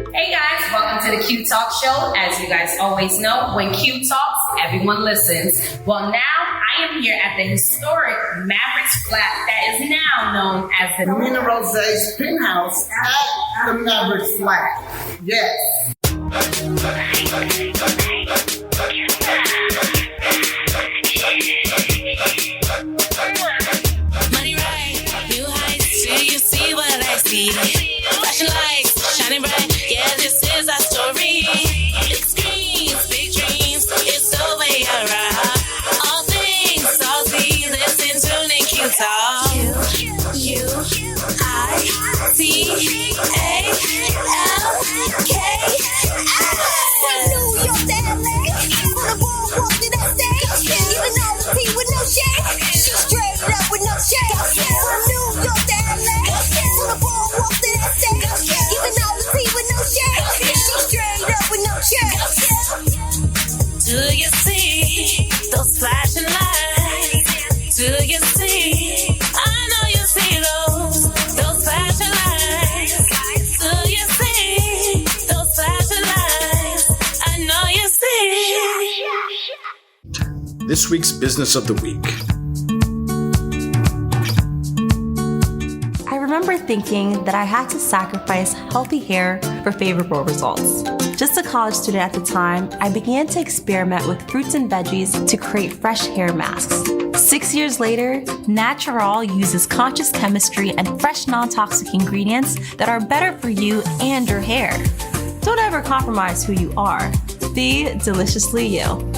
Hey guys, welcome to the Qui Talks show. As you guys always know, when Qui talks, everyone listens. Well, now I am here at the historic Mavericks flat that is now known as the Nina Rose's penthouse at the Mavericks flat. Yes. Money right, new heights. Do you see what I see? Flashing lights, shining bright. Yeah, this is our story. Big screens, big dreams. It's the way I ride. All things salty. Listen to Qui Talks. From New York to LA, from the boardwalk to that stage, even on the T with no shade, she straight up with no shade. From New York to LA, from the boardwalk to that stage, even on the T with no shade, she straight up with no shade. Do you see those flashing lights? Do you see? I know you see those flashing lights. Do you see those flashing lights? I know you see. This week's Business of the Week. I remember thinking that I had to sacrifice healthy hair for favorable results. Just a college student at the time, I began to experiment with fruits and veggies to create fresh hair masks. 6 years later, Natural uses conscious chemistry and fresh non-toxic ingredients that are better for you and your hair. Don't ever compromise who you are. Be deliciously you.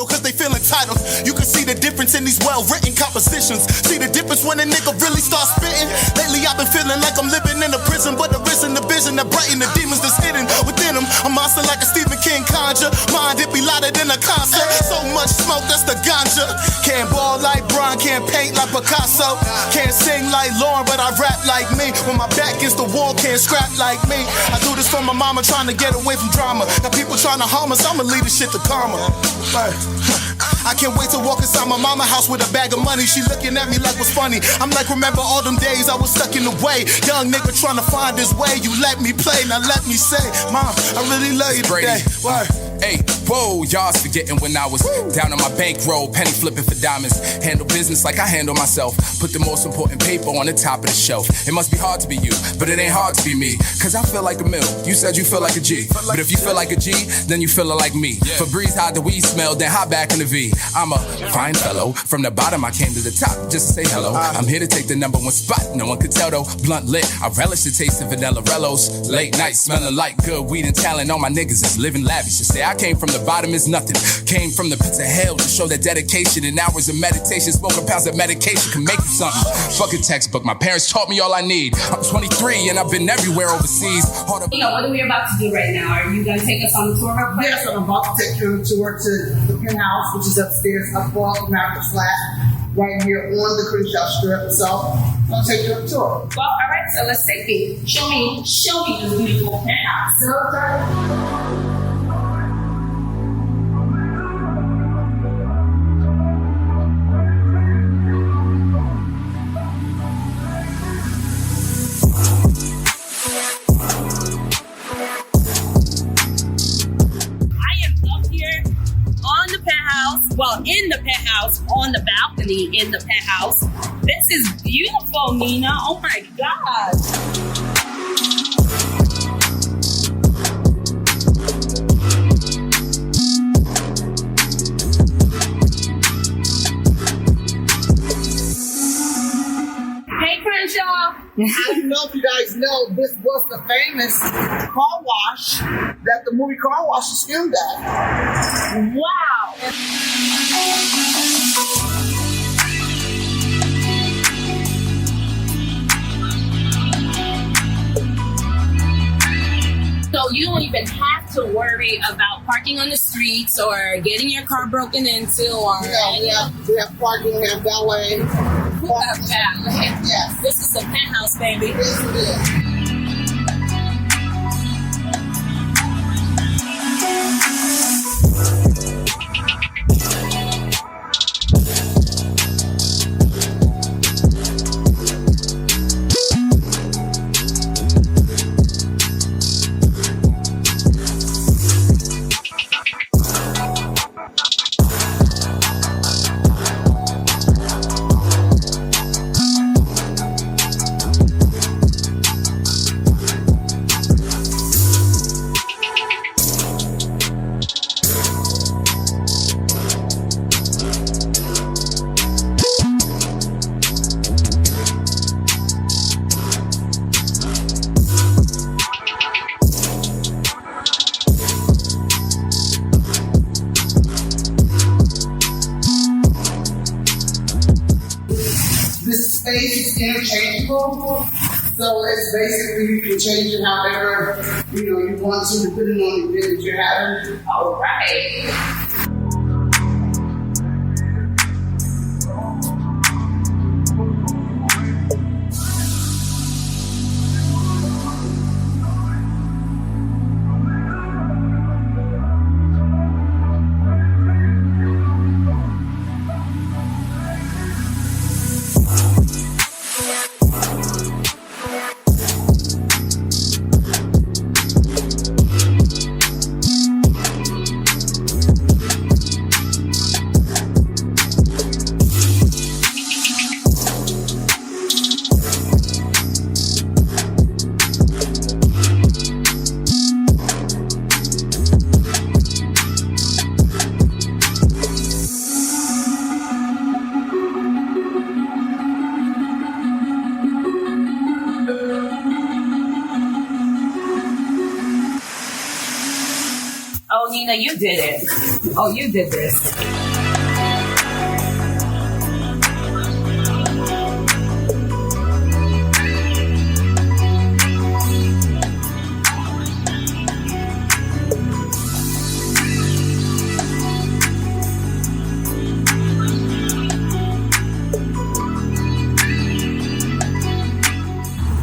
Cause they feel entitled. You can see the difference in these well-written compositions. See the difference when a nigga really starts spitting. Lately I've been feeling like I'm living in a prison, but there isn't the vision that brighten the demons that's hidden within them. A monster like a Stephen King conjure. Mind it be louder than a concert. So much smoke, that's the ganja. Can't ball like Bron, can't paint like Picasso. Can't sing like Lauren, but I rap like me. When my back against the wall, can't scrap like me. I do this for my mama, trying to get away from drama. Got people trying to harm us, I'ma leave this shit to karma. I can't wait to walk inside my mama house with a bag of money. She looking at me like what's funny. I'm like, remember all them days I was stuck in the way. Young nigga trying to find his way. You let me play, now let me say, Mom, I really love you today. Word. Hey, whoa, y'all's forgetting when I was down on my bankroll, penny flipping for diamonds. Handle business like I handle myself. Put the most important paper on the top of the shelf. It must be hard to be you, but it ain't hard to be me. Cause I feel like a mill. You said you feel like a G. But if you feel like a G, then you feel like me. Febreze hide the weed smell, then hop back in the V. I'm a fine fellow. From the bottom I came to the top just to say hello. I'm here to take the number one spot. No one could tell though. Blunt lit. I relish the taste of vanilla rellos. Late night smelling like good weed and talent. All my niggas is living lavish. You say I came from the bottom is nothing. Came from the pits of hell to show that dedication and hours of meditation. Smoking pounds of medication can make you something. Fuck a textbook. My parents taught me all I need. I'm 23 and I've been everywhere overseas. What are we about to do right now? Are you going to take us on the tour real quick? Yes, I'm about to take you on a tour to the penthouse, which is upstairs above the Mavericks flat, right here on the Crenshaw Strip. So I'm going to take you on a tour. Well, all right, so let's take it. Show me this beautiful penthouse. Well, in the penthouse, on the balcony in the penthouse. This is beautiful, Nina. Oh my God. Hey, Crenshaw. I don't know if you guys know, this was the famous car wash that the movie Car Wash is filmed at. Wow. So you don't even have to worry about parking on the streets or getting your car broken into or we have parking, we have valet. Yes. This is a penthouse, baby. Yes, it is. this space is interchangeable. So it's basically you can change it however you want to, depending on the event that you're having. All right. Oh, Nina, you did it. Oh, you did this.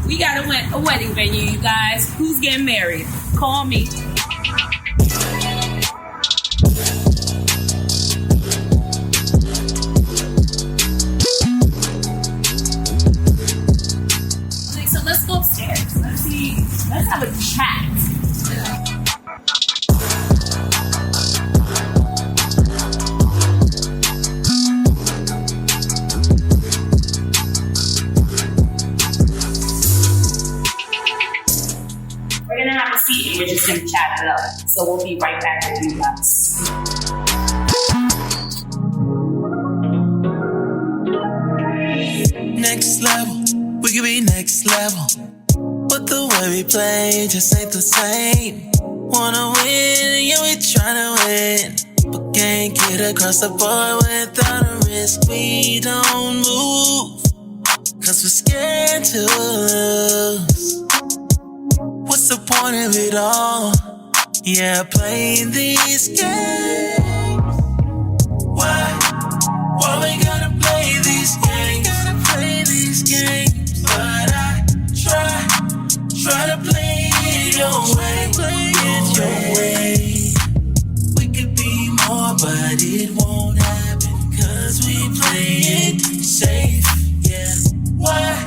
We got a wedding venue, you guys. Who's getting married? Call me. Let's have a chat. We're gonna have a seat and we're just gonna chat it up. So we'll be right back with you guys. Next level, we could be next level. But the way we play just ain't the same. Wanna win, yeah, we tryna win, but can't get across the board without a risk. We don't move, cause we're scared to lose. What's the point of it all? Yeah, playing these games. Why we gotta play these games? But I try to play it your way. We could be more, but it won't happen, cause we play it safe, yeah. Why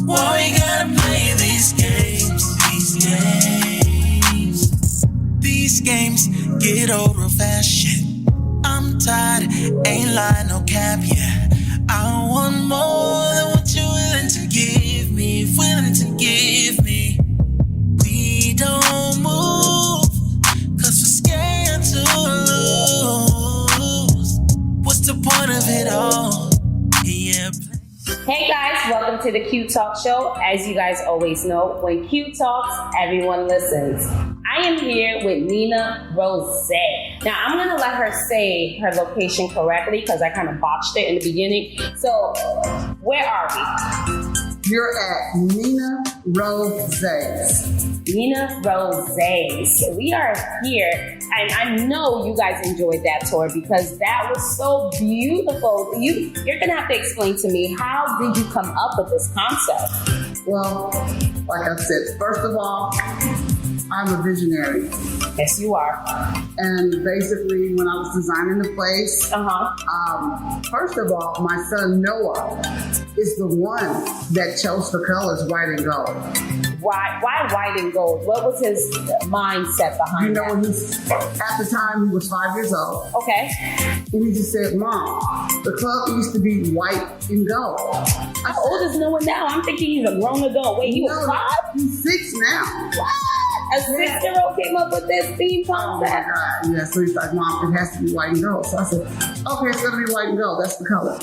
we gotta play these games? These games get old real fashioned. I'm tired, ain't lying, no cap, yeah. I want more than what you're willing to give me, We don't move, cause we're scared to lose. What's the point of it all? Yeah. Hey guys, welcome to the Qui Talks show. As you guys always know, when Qui Talks, everyone listens. I am here with Nina Rose. Now, I'm going to let her say her location correctly because I kind of botched it in the beginning. So, where are we? You're at Nina Rose's. Nina Rose's. We are here, and I know you guys enjoyed that tour because that was so beautiful. You're going to have to explain to me, how did you come up with this concept? Well, like I said, first of all, I'm a visionary. Yes, you are. And basically, when I was designing the place, first of all, my son Noah is the one that chose the colors white and gold. Why white and gold? What was his mindset behind that? At the time, he was 5 years old. Okay. And he just said, Mom, the club used to be white and gold. How old is Noah now? I'm thinking he's a grown adult. Wait, he was 5? He's 6 now. What? A 6-year-old came up with this theme concept? Oh my God. Yeah, so he's like, Mom, it has to be white and gold. So I said, okay, it's going to be white and gold. That's the color.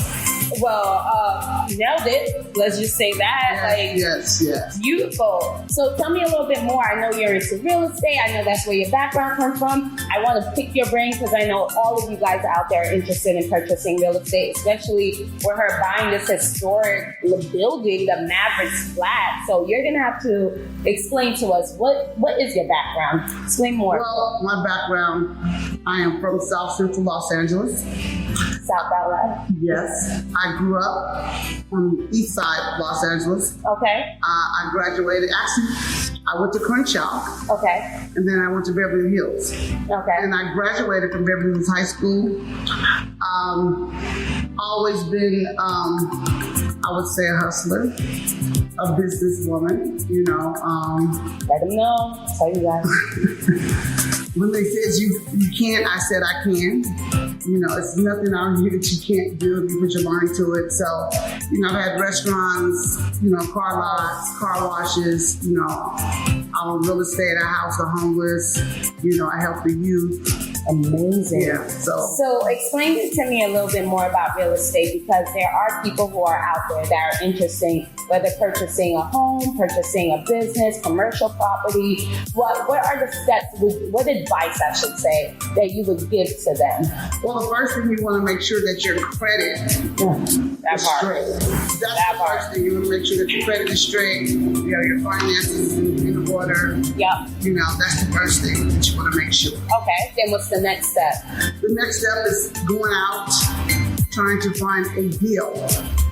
Well, nailed it. Let's just say that. Yes. Beautiful. So tell me a little bit more. I know you're into real estate. I know that's where your background comes from. I want to pick your brain because I know all of you guys out there are interested in purchasing real estate, especially with her buying this historic building, the Mavericks flat. So you're going to have to explain to us what is your background? Explain more. Well, my background, I am from South Central Los Angeles. South Carolina. Yes. I grew up on the east side of Los Angeles. Okay. I graduated. Actually, I went to Crenshaw. Okay. And then I went to Beverly Hills. Okay. And I graduated from Beverly Hills High School. Always been, I would say, a hustler, a businesswoman, you know. Let them know. Tell you guys. When they said you can't, I said I can. You know, it's nothing out here that you can't do if you put your mind to it. So, you know, I've had restaurants, you know, car lots, car washes, you know, I'm real estate, I house the homeless, you know, I help the youth. Amazing. Yeah. So explain it to me a little bit more about real estate, because there are people who are out there that are interested, whether purchasing a home, purchasing a business, commercial property. What are the steps, what advice I should say, that you would give to them? Well, the first thing you want to make sure that your credit is straight. That's the first thing. You want to make sure that your credit is straight, you know, your finances in order. Yep. You know, that's the first thing that you want to make sure. Okay, then what's the next step? The next step is going out, trying to find a deal.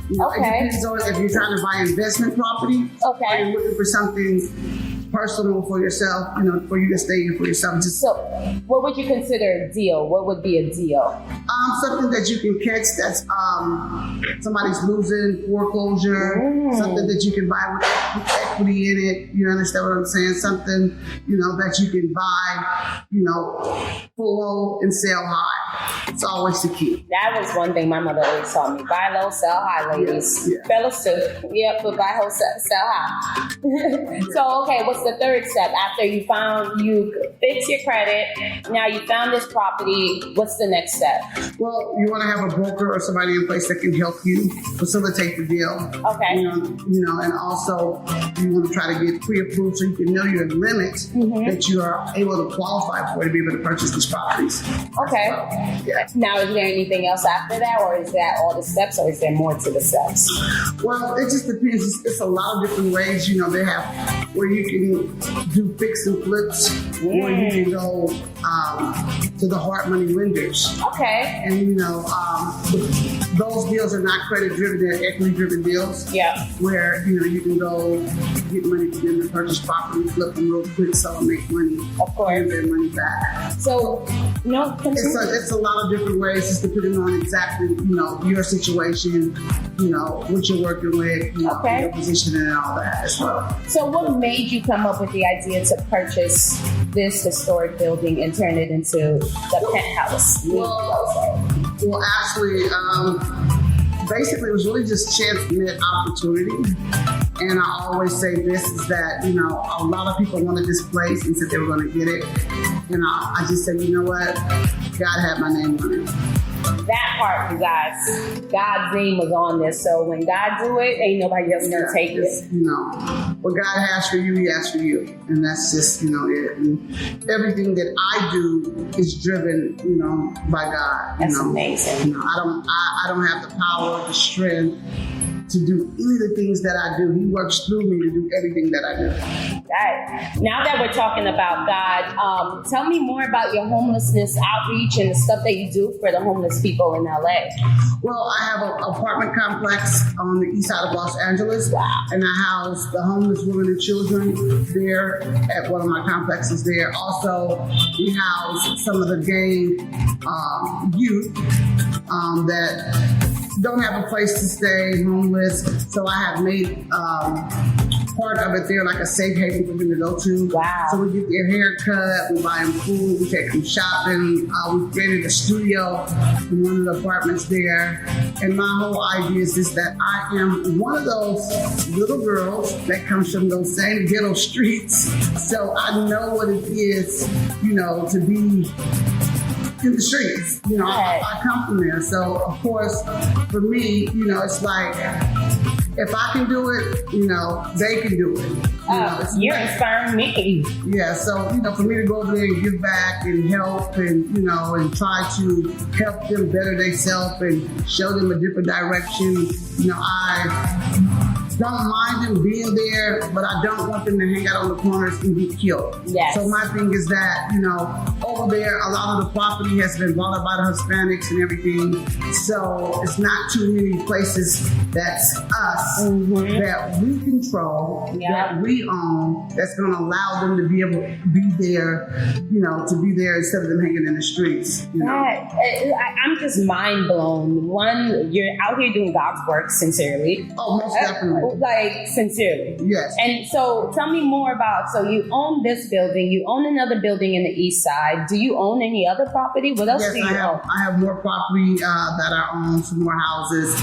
You know, Okay. It depends on if you're trying to buy investment property. Okay. Or you're looking for something personal for yourself, you know, for you to stay in for yourself. So what would you consider a deal? What would be a deal? Something that you can catch that's somebody's losing, foreclosure, something that you can buy with equity in it. You understand what I'm saying? Something, you know, that you can buy, you know, full low and sell high. It's always the key. That was one thing my mother always taught me. Buy low, sell high, ladies. Yeah. Fellas too. Yep, but buy low, sell high. So, okay, what's the third step? After you fix your credit, now you found this property, what's the next step? Well, you want to have a broker or somebody in place that can help you facilitate the deal. Okay. You know, and also you want to try to get pre-approved so you can know your limit that you are able to qualify for to be able to purchase these properties. Okay. Yeah. Now, is there anything else after that, or is that all the steps, or is there more to the steps? Well, it just depends. It's a lot of different ways. You know, they have where you can do fix and flips, or you can go to the hard money lenders. Okay. And, you know, those deals are not credit driven, they're equity driven deals. Yeah. Where, you know, you can go get money for them to purchase property, flip them real quick, sell them, make money. Of course. And their money back. So, no, It's a lot of different ways, just depending on exactly, you know, your situation, you know, what you're working with, you know, your position and all that as well. So what made you come up with the idea to purchase this historic building and turn it into the penthouse? Well, actually, basically, it was really just chance met opportunity. And I always say this is that, you know, a lot of people wanted this place and said they were going to get it. And I just said, you know what? God had my name on it. That part, you guys, God's name was on this. So when God do it, ain't nobody else gonna take it. You know, what God has for you, He has for you, and that's just, you know, it. And everything that I do is driven, you know, by God. That's amazing. You know, I don't have the power, the strength to do any of the things that I do. He works through me to do everything that I do. Right. Now that we're talking about God, tell me more about your homelessness outreach and the stuff that you do for the homeless people in LA. Well, I have an apartment complex on the east side of Los Angeles, and I house the homeless women and children there at one of my complexes there. Also, we house some of the gang youth that don't have a place to stay, homeless. So I have made part of it there like a safe haven for them to go to. Wow. So we get their hair cut, we buy them food, we take them shopping. We created a studio in one of the apartments there. And my whole idea is just that I am one of those little girls that comes from those same ghetto streets. So I know what it is, you know, to be in the streets. You know, I come from there. So, of course, for me, you know, it's like, if I can do it, you know, they can do it. You're inspiring me. Yeah, so, you know, for me to go over there and give back and help and, you know, and try to help them better themselves and show them a different direction, you know, I don't mind them being there, but I don't want them to hang out on the corners and get killed. Yes. So my thing is that, you know, over there, a lot of the property has been bought up by the Hispanics and everything. So it's not too many places that's us that we control, that we own, that's going to allow them to be able to be there, you know, to be there instead of them hanging in the streets. You know? I'm just mind blown. One, you're out here doing God's work sincerely. Oh, most definitely. Like, sincerely. Yes. And so tell me more about, so you own this building, you own another building in the east side. Do you own any other property? What else do you own? I have more property that I own, some more houses,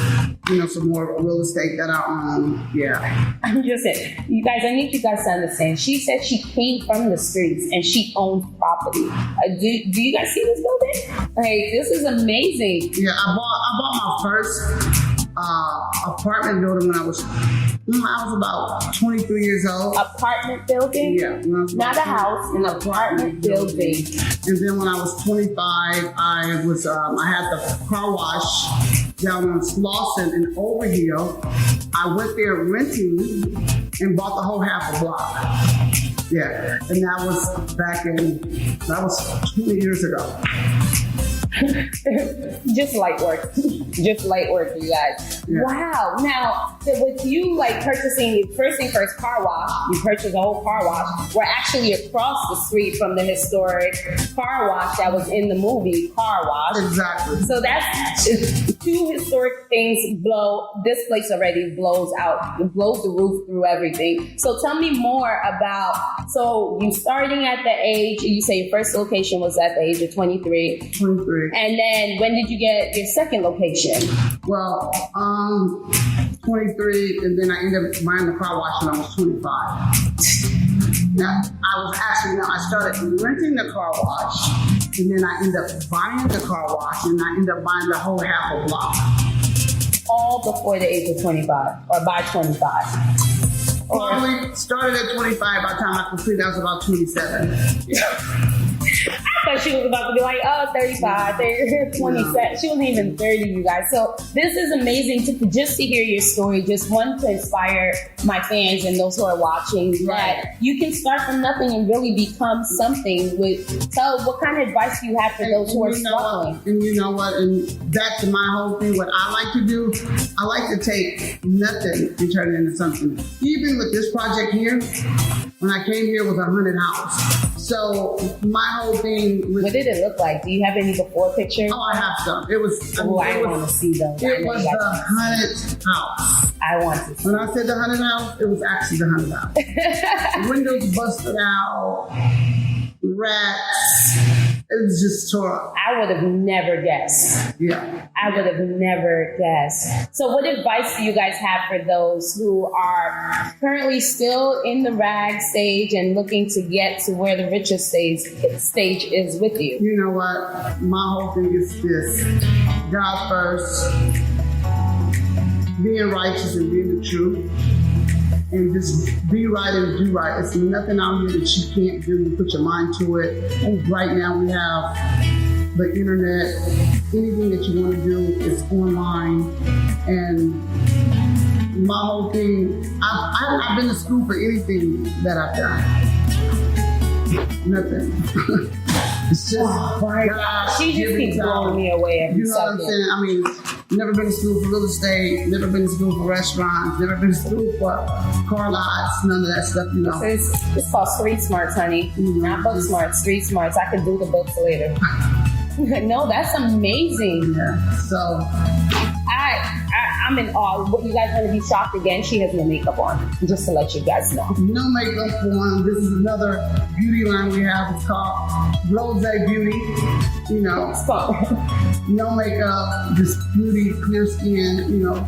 you know, some more real estate that I own. Yeah. I'm just saying, you guys, I need you guys to understand. She said she came from the streets and she owns property. Do you guys see this building? Like, this is amazing. Yeah, I bought my first apartment building when I was about 23 years old. Apartment building? Yeah. Not a house, an apartment building. And then when I was 25, I had the car wash down on Slauson and Overhill. I went there renting and bought the whole half a block. Yeah, and that was 20 years ago. Just light work, you guys. Yeah. Wow. Now, with you like purchasing, first thing first, car wash, you purchased a whole car wash. We're actually across the street from the historic car wash that was in the movie Car Wash. Exactly. So that's two historic things this place already blows out, it blows the roof through everything. So tell me more about, so you starting at the age, you say your first location was at the age of 23. 23. And then when did you get your second location? Well, 23, and then I ended up buying the car wash when I was 25. Now, I started renting the car wash, and then I ended up buying the car wash, and I ended up buying the whole half a block. All before the age of 25, or by 25? Probably started at 25. By the time I completed, I was about 27. I thought she was about to be like, 35, 27. She wasn't even 30, you guys. So this is amazing to hear your story. Just one, to inspire my fans and those who are watching that you can start from nothing and really become something. What kind of advice do you have for those who are struggling? And you know what? And back to my whole thing, what I like to do, I like to take nothing and turn it into something. Even with this project here, when I came here, it was a 100 house. So my whole thing was... What did it look like? Do you have any before pictures? Oh, I have some. It was... I want to see those. It was the 100 house. I want to see. When I said the 100 house, it was actually the 100 house. Windows busted out, rats. It was just tore up. I would have never guessed. Yeah. I would have never guessed. So what advice do you guys have for those who are currently still in the rag stage and looking to get to where the richer stage is with you? You know what? My whole thing is this. God first. Being righteous and being the truth. And just be right and do right. It's nothing out here that you can't do. You put your mind to it. And right now we have the internet. Anything that you want to do is online. And my whole thing, I've been to school for anything that I've done. Nothing. It's just God. She just keeps blowing me away every You know what I'm saying? I mean, never been to school for real estate, never been to school for restaurants, never been to school for car lots, none of that stuff, you know. It's called street smarts, honey. Not book smarts, street smarts. I can do the books later. No, that's amazing. Yeah. So I'm in awe. You guys want to be shocked again? She has no makeup on, just to let you guys know. No makeup on. This is another beauty line we have. It's called Rose Beauty. You know, it's fun. No makeup, just beauty, clear skin. You know,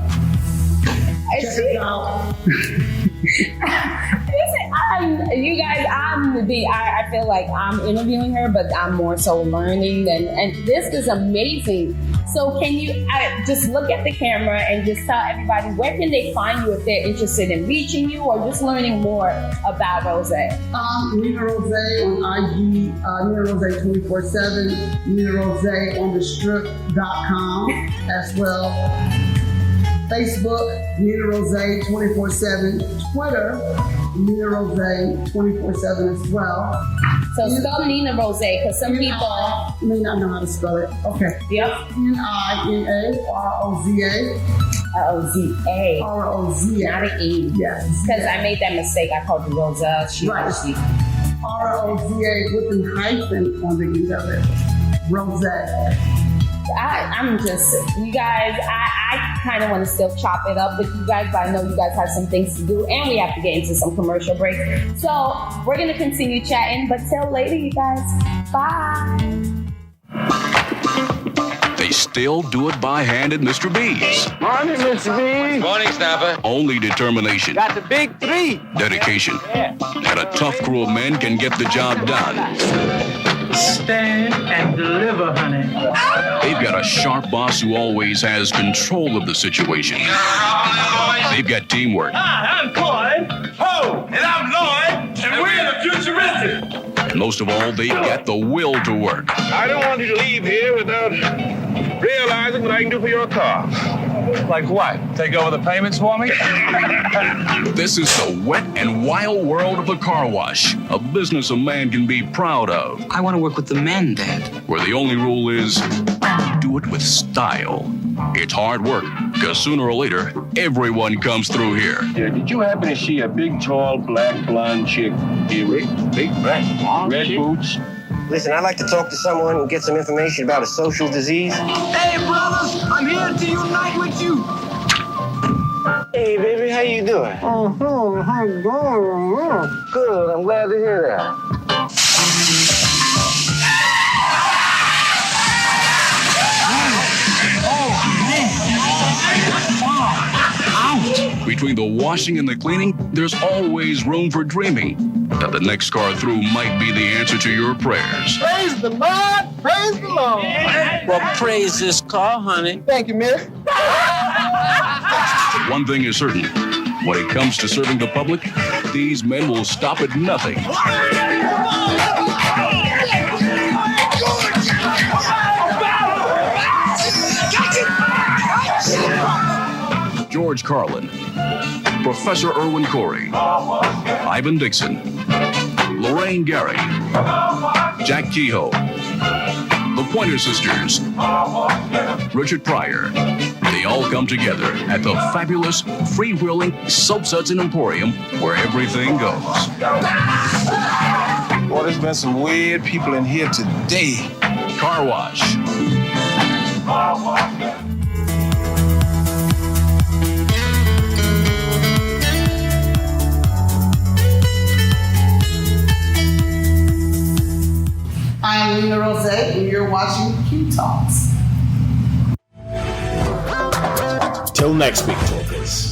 check it out. Listen, I You guys, I feel like I'm interviewing her, but I'm more so learning, and this is amazing. So can you just look at the camera and just tell everybody where can they find you if they're interested in reaching you or just learning more about Rose? Nina Rose on IG, Nina Rose 24/7, Nina Rose on the strip.com as well. Facebook, Nina Rose 24/7, Twitter, Nina Rose 24/7 as well. So spell Nina Rose, because some people may not know how to spell it. Okay. Yep. Nina Roza. R-O-Z-A. R-O-Z-A. Not an E. Yes. Because I made that mistake. I called you Rosa. Right. R-O-Z-A with a hyphen on the end of it. Rose. I'm just, you guys, I kind of want to still chop it up with you guys, but I know you guys have some things to do and we have to get into some commercial breaks. So we're going to continue chatting, but till later, you guys. Bye. They still do it by hand at Mr. B's. Morning, Mr. B. Morning, Snapper. Only determination, Got the big three. dedication, and a tough crew of men can get the job done. Stand and deliver, honey. They've got a sharp boss who always has control of the situation. They've got teamwork. Hi, I'm Floyd. Ho! And I'm Lloyd, and we're the Futuristic. And most of all, they've got the will to work. I don't want you to leave here without realizing what I can do for your car. Like what? Take over the payments for me? This is the wet and wild world of the car wash, a business a man can be proud of, I want to work with the men, Dad. where the only rule is do it with style. It's hard work, because sooner or later, everyone comes through here. Yeah, did you happen to see a big, tall, black, blonde chick here with big, black, red boots? Listen, I'd like to talk to someone and get some information about a social disease. Hey, brothers, I'm here to unite with you. Hey, baby, how you doing? Good, I'm glad to hear that. Between the washing and the cleaning, there's always room for dreaming that the next car through might be the answer to your prayers. Praise the Lord, praise the Lord. Well, praise this car, honey. Thank you, miss. One thing is certain, when it comes to serving the public, these men will stop at nothing. George Carlin, Professor Irwin Corey, Ivan Dixon, Lorraine Gary, Jack Kehoe, the Pointer Sisters, Richard Pryor. They all come together at the fabulous, freewheeling Soap Suds Emporium where everything goes. Boy, there's been some weird people in here today. Car Wash. I'm Nina Rose, and you're watching Qui Talks. Till next week, talkers.